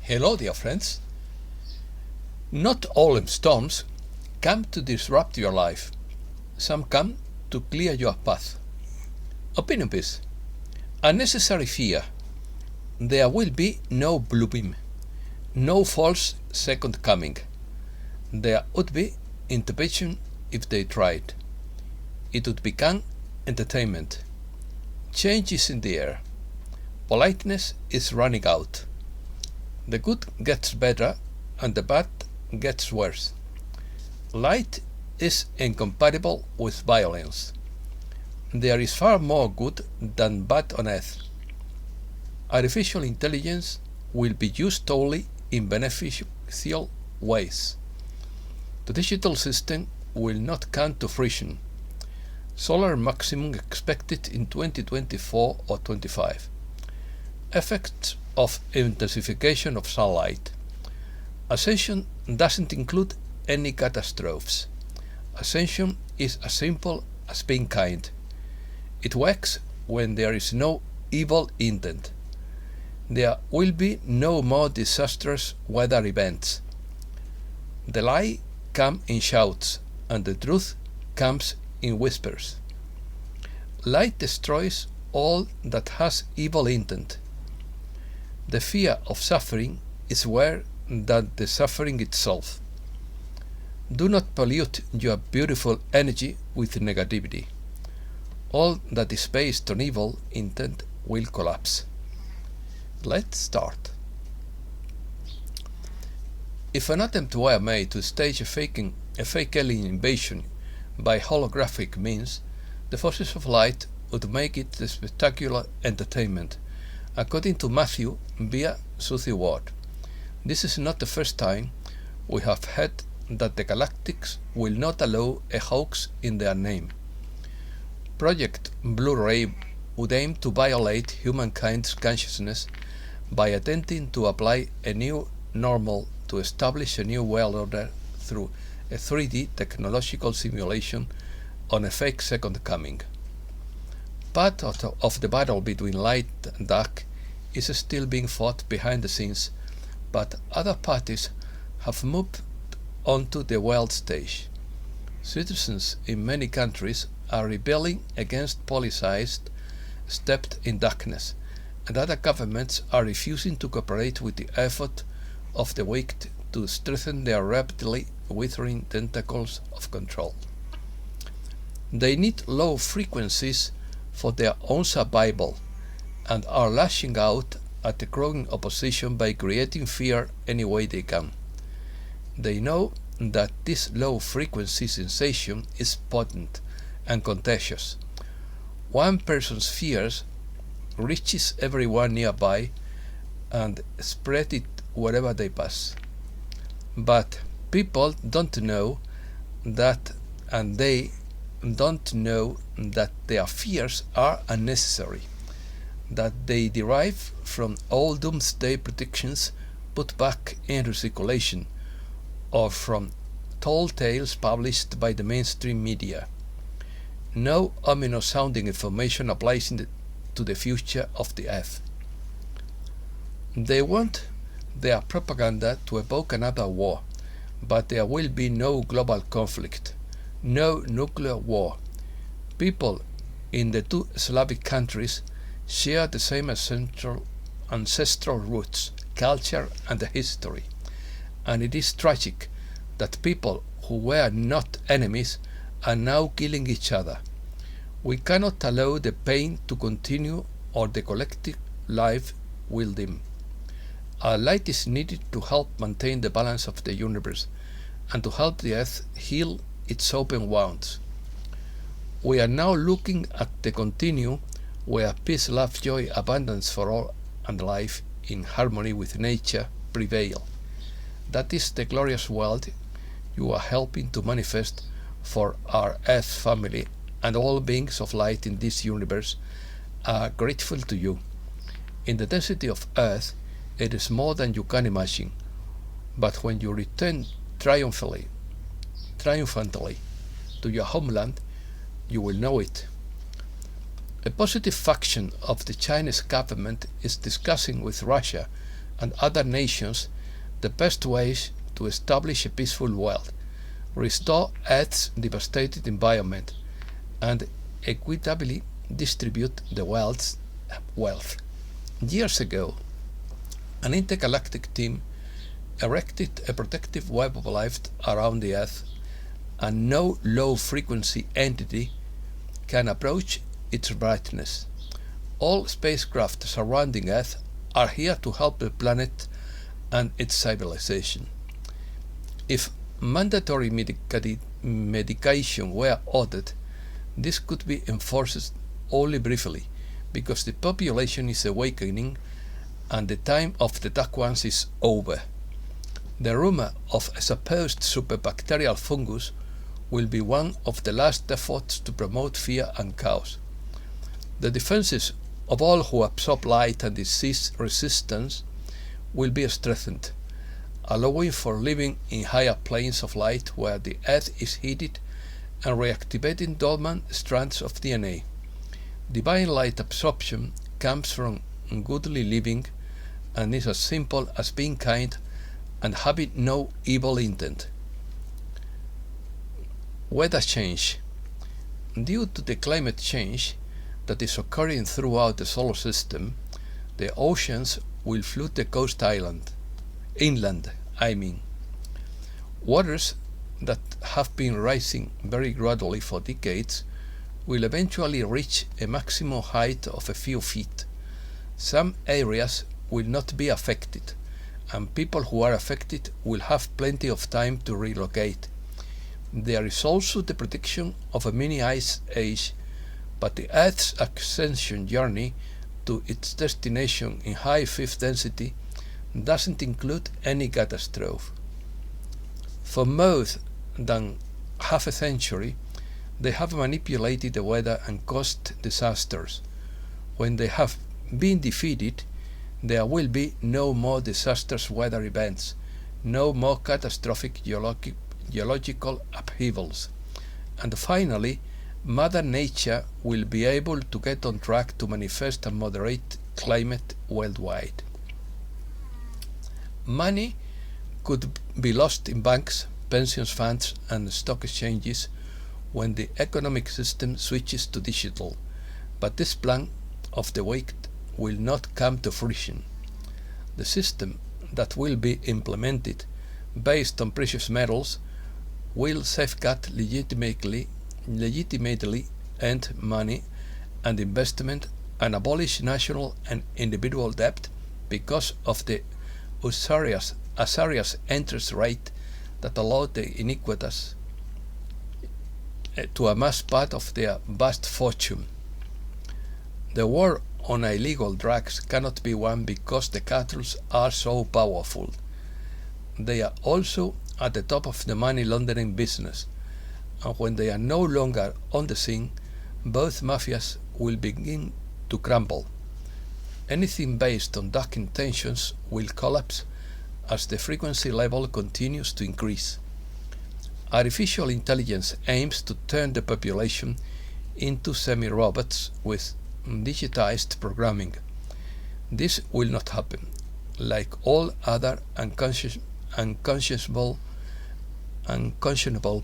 Hello, dear friends. Not all storms come to disrupt your life. Some come to clear your path. Opinion piece. Unnecessary fear. There will be no blooming, no false second coming. There would be intervention if they tried. It would become entertainment. Change is in the air. Politeness is running out. The good gets better and the bad gets worse. Light is incompatible with violence. There is far more good than bad on earth. Artificial intelligence will be used only in beneficial ways. The digital system will not come to fruition. Solar maximum expected in 2024 or 25. Effects of intensification of sunlight. Ascension doesn't include any catastrophes. Ascension is as simple as being kind. It works when there is no evil intent. There will be no more disastrous weather events. The lie comes in shouts, and the truth comes in whispers. Light destroys all that has evil intent. The fear of suffering is worse than the suffering itself. Do not pollute your beautiful energy with negativity. All that is based on evil intent will collapse. Let's start. If an attempt were made to stage a fake alien invasion by holographic means, the forces of light would make it a spectacular entertainment, according to Matthew via Susie Ward. This is not the first time we have heard that the Galactics will not allow a hoax in their name. Project Blue Ray would aim to violate humankind's consciousness by attempting to apply a new normal to establish a new world order through a 3D technological simulation on a fake second coming. Part of the battle between light and dark is still being fought behind the scenes, but other parties have moved onto the world stage. Citizens in many countries are rebelling against policies steeped in darkness, and other governments are refusing to cooperate with the effort of the weak to strengthen their rapidly withering tentacles of control. They need low frequencies for their own survival and are lashing out at the growing opposition by creating fear any way they can. They know that this low frequency sensation is potent and contagious. One person's fears reaches everyone nearby and spread it wherever they pass. But people don't know that, and they don't know that their fears are unnecessary, that they derive from all doomsday predictions put back into circulation, or from tall tales published by the mainstream media. No ominous-sounding information applies to the future of the Earth. They want their propaganda to evoke another war, but there will be no global conflict, no nuclear war. People in the two Slavic countries share the same ancestral roots, culture, and history, and it is tragic that people who were not enemies are now killing each other. We cannot allow the pain to continue, or the collective life will dim. Our light is needed to help maintain the balance of the universe and to help the Earth heal its open wounds. We are now looking at the continuum where peace, love, joy, abundance for all, and life in harmony with nature prevail. That is the glorious world you are helping to manifest for our Earth family, and all beings of light in this universe are grateful to you. In the density of Earth, it is more than you can imagine, but when you return triumphantly to your homeland, you will know it. A positive faction of the Chinese government is discussing with Russia and other nations the best ways to establish a peaceful world, restore Earth's devastated environment, and equitably distribute the world's wealth. Years ago, an intergalactic team erected a protective web of light around the Earth, and no low-frequency entity can approach its brightness. All spacecraft surrounding Earth are here to help the planet and its civilization. If mandatory medication were ordered, this could be enforced only briefly, because the population is awakening and the time of the dark ones is over. The rumor of a supposed superbacterial fungus will be one of the last efforts to promote fear and chaos. The defenses of all who absorb light and disease resistance will be strengthened, allowing for living in higher planes of light where the Earth is heated and reactivating dormant strands of DNA. Divine light absorption comes from goodly living and is as simple as being kind and having no evil intent. Weather change. Due to the climate change that is occurring throughout the solar system, the oceans will flood the coast inland. Waters that have been rising very gradually for decades will eventually reach a maximum height of a few feet. Some areas will not be affected, and people who are affected will have plenty of time to relocate. There is also the prediction of a mini ice age, but the Earth's ascension journey to its destination in high fifth density doesn't include any catastrophe. For more than half a century, they have manipulated the weather and caused disasters. When they have been defeated, there will be no more disastrous weather events, no more catastrophic geological upheavals, and finally, Mother Nature will be able to get on track to manifest a moderate climate worldwide. Money could be lost in banks, pension funds, and stock exchanges when the economic system switches to digital, but this plan of the week will not come to fruition. The system that will be implemented based on precious metals will safeguard legitimately earned money and investment and abolish national and individual debt because of the usurious interest rate that allowed the iniquitous to amass part of their vast fortune. The war on illegal drugs cannot be won because the cartels are so powerful. They are also at the top of the money laundering business, and when they are no longer on the scene, both mafias will begin to crumble. Anything based on dark intentions will collapse as the frequency level continues to increase. Artificial intelligence aims to turn the population into semi-robots with digitized programming. This will not happen, like all other unconscionable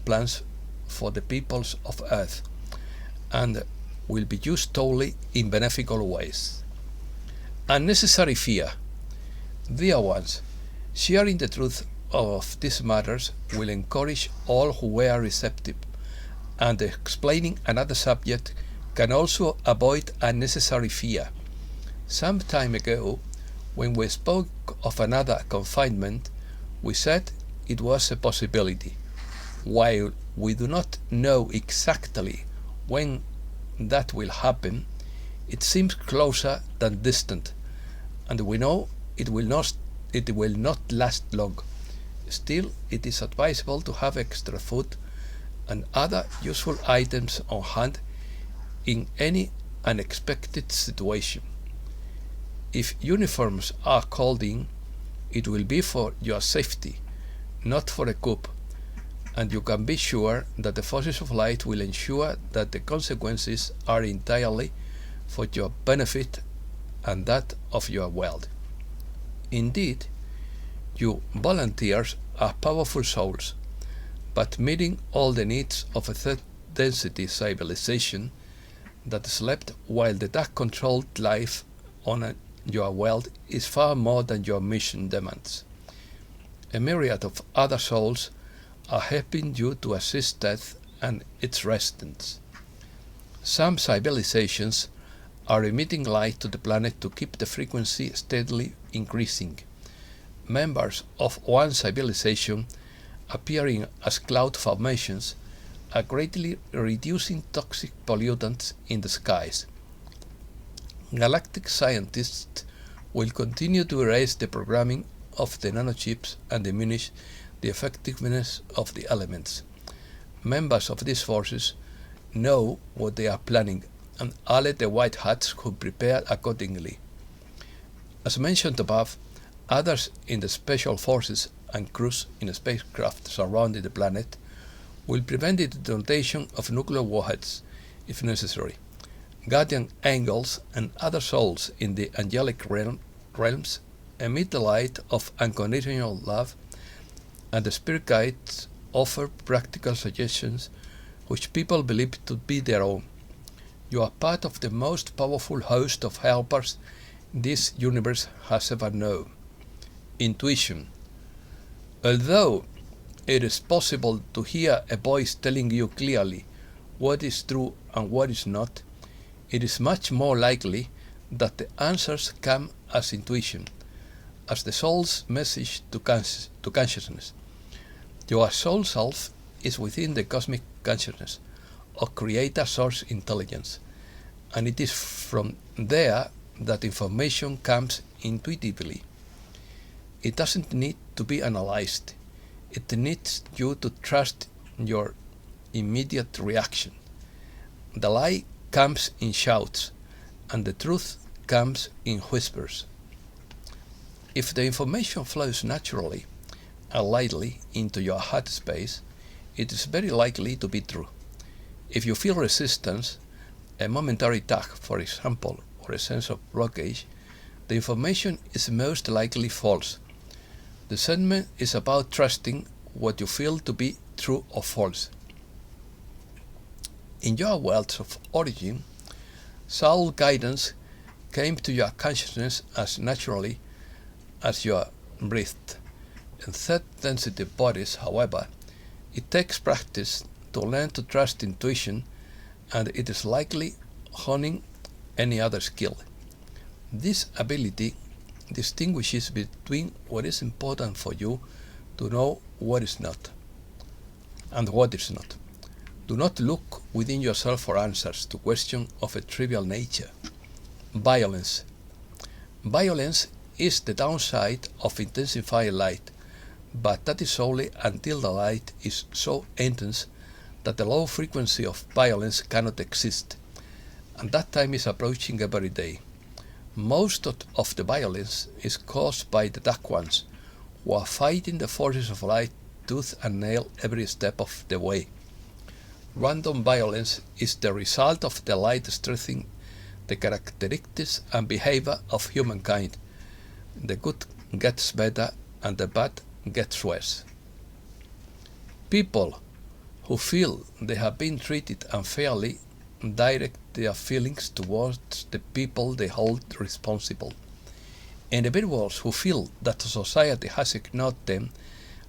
plans for the peoples of Earth, and will be used totally in beneficial ways. Unnecessary fear. Dear ones, sharing the truth of these matters will encourage all who were receptive, and explaining another subject can also avoid unnecessary fear. Some time ago, when we spoke of another confinement, we said it was a possibility. While we do not know exactly when that will happen, it seems closer than distant, and we know it will not last long. Still, it is advisable to have extra food and other useful items on hand in any unexpected situation. If uniforms are called in, it will be for your safety, not for a coup, and you can be sure that the forces of light will ensure that the consequences are entirely for your benefit and that of your world. Indeed, you volunteers are powerful souls, but meeting all the needs of a third-density civilization that slept while the dark-controlled life on your world is far more than your mission demands. A myriad of other souls are helping you to assist death and its residents. Some civilizations are emitting light to the planet to keep the frequency steadily increasing. Members of one civilization appearing as cloud formations are greatly reducing toxic pollutants in the skies. Galactic scientists will continue to erase the programming of the nanochips and diminish the effectiveness of the elements. Members of these forces know what they are planning and alert the white hats who prepare accordingly. As mentioned above, others in the special forces and crews in spacecraft surrounding the planet will prevent the detonation of nuclear warheads if necessary. Guardian angels and other souls in the angelic realms emit the light of unconditional love, and the spirit guides offer practical suggestions which people believe to be their own. You are part of the most powerful host of helpers this universe has ever known. Intuition. Although it is possible to hear a voice telling you clearly what is true and what is not, it is much more likely that the answers come as intuition, as the soul's message to consciousness. Your soul self is within the cosmic consciousness, or creator source intelligence, and it is from there that information comes intuitively. It doesn't need to be analyzed. It needs you to trust your immediate reaction. The lie comes in shouts, and the truth comes in whispers. If the information flows naturally and lightly into your heart space, it is very likely to be true. If you feel resistance, a momentary tug, for example, or a sense of blockage, the information is most likely false. The sentiment is about trusting what you feel to be true or false. In your worlds of origin, soul guidance came to your consciousness as naturally as you breathed. In third-density bodies, however, it takes practice to learn to trust intuition, and it is likely honing any other skill. This ability distinguishes between what is important for you to know what is not, and what is not. Do not look within yourself for answers to questions of a trivial nature. Violence. Violence is the downside of intensified light, but that is only until the light is so intense that the low frequency of violence cannot exist, and that time is approaching every day. Most of the violence is caused by the dark ones, who are fighting the forces of light tooth and nail every step of the way. Random violence is the result of the light stressing the characteristics and behavior of humankind. The good gets better and the bad gets worse. People who feel they have been treated unfairly direct their feelings towards the people they hold responsible. Individuals who feel that society has ignored them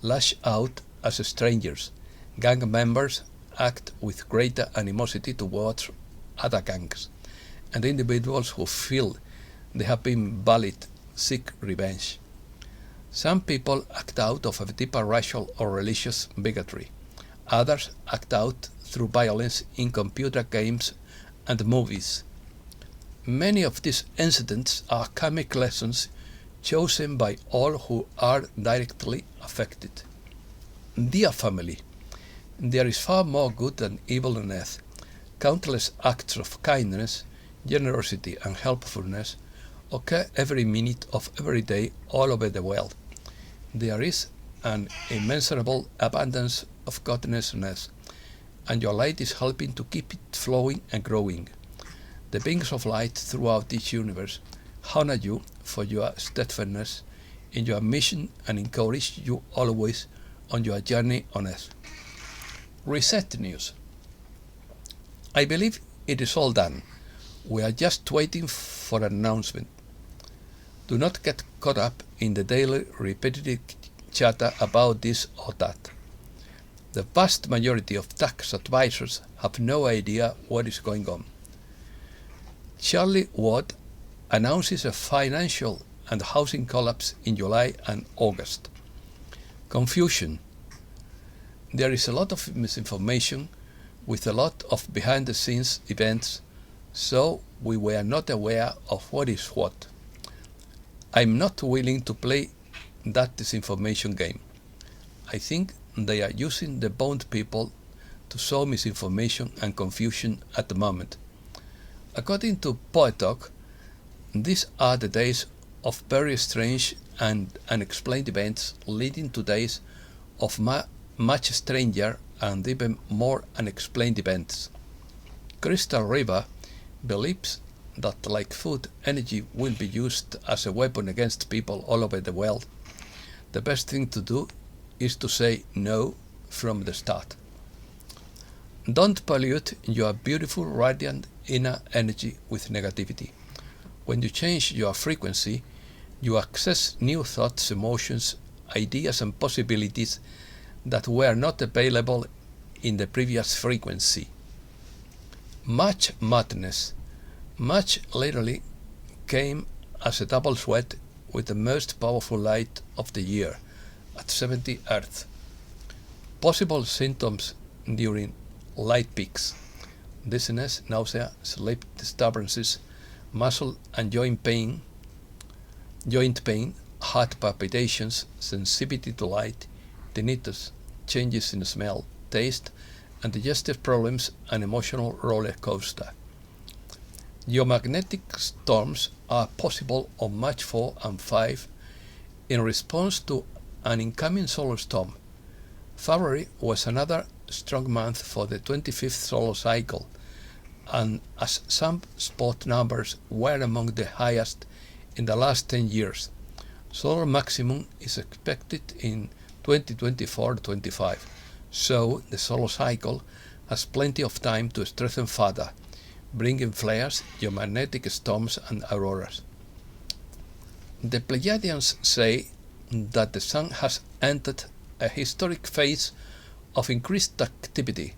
lash out as strangers. Gang members act with greater animosity towards other gangs, and individuals who feel they have been bullied seek revenge. Some people act out of a deeper racial or religious bigotry. Others act out through violence in computer games and movies. Many of these incidents are karmic lessons chosen by all who are directly affected. Dear family, there is far more good than evil on earth. Countless acts of kindness, generosity and helpfulness occur every minute of every day all over the world. There is an immeasurable abundance of goodness on earth, and your light is helping to keep it flowing and growing. The beings of light throughout this universe honor you for your steadfastness in your mission and encourage you always on your journey on Earth. Reset news. I believe it is all done. We are just waiting for an announcement. Do not get caught up in the daily repetitive chatter about this or that. The vast majority of tax advisors have no idea what is going on. Charlie Watt announces a financial and housing collapse in July and August. Confusion. There is a lot of misinformation with a lot of behind-the-scenes events, so we were not aware of what is what. I'm not willing to play that disinformation game. I think they are using the bound people to sow misinformation and confusion at the moment. According to Poetalk, these are the days of very strange and unexplained events leading to days of much stranger and even more unexplained events. Crystal River believes that like food, energy will be used as a weapon against people all over the world. The best thing to do is to say no from the start. Don't pollute your beautiful, radiant inner energy with negativity. When you change your frequency, you access new thoughts, emotions, ideas and possibilities that were not available in the previous frequency. Much madness, much literally, came as a double sweat with the most powerful light of the year at 70 Earth. Possible symptoms during light peaks: dizziness, nausea, sleep disturbances, muscle and joint pain, heart palpitations, sensitivity to light, tinnitus, changes in smell, taste, and digestive problems, and emotional roller coaster. Geomagnetic storms are possible on March 4 and 5 in response to an incoming solar storm. February was another strong month for the 25th solar cycle, and as some spot numbers were among the highest in the last 10 years. Solar maximum is expected in 2024-25, so the solar cycle has plenty of time to strengthen further, bringing flares, geomagnetic storms and auroras. The Pleiadians say that the Sun has entered a historic phase of increased activity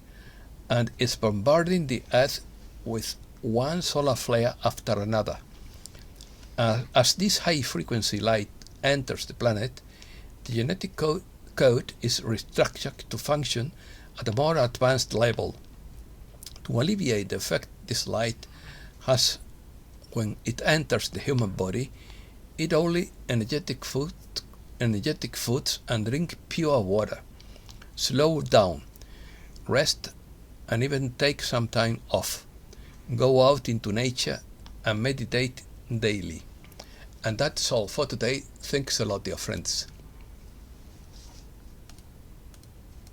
and is bombarding the Earth with one solar flare after another. As this high-frequency light enters the planet, the genetic code is restructured to function at a more advanced level. To alleviate the effect this light has when it enters the human body, eat only energetic foods and drink pure water. Slow down, rest, and even take some time off. Go out into nature and meditate daily. And that's all for today. Thanks a lot, dear friends.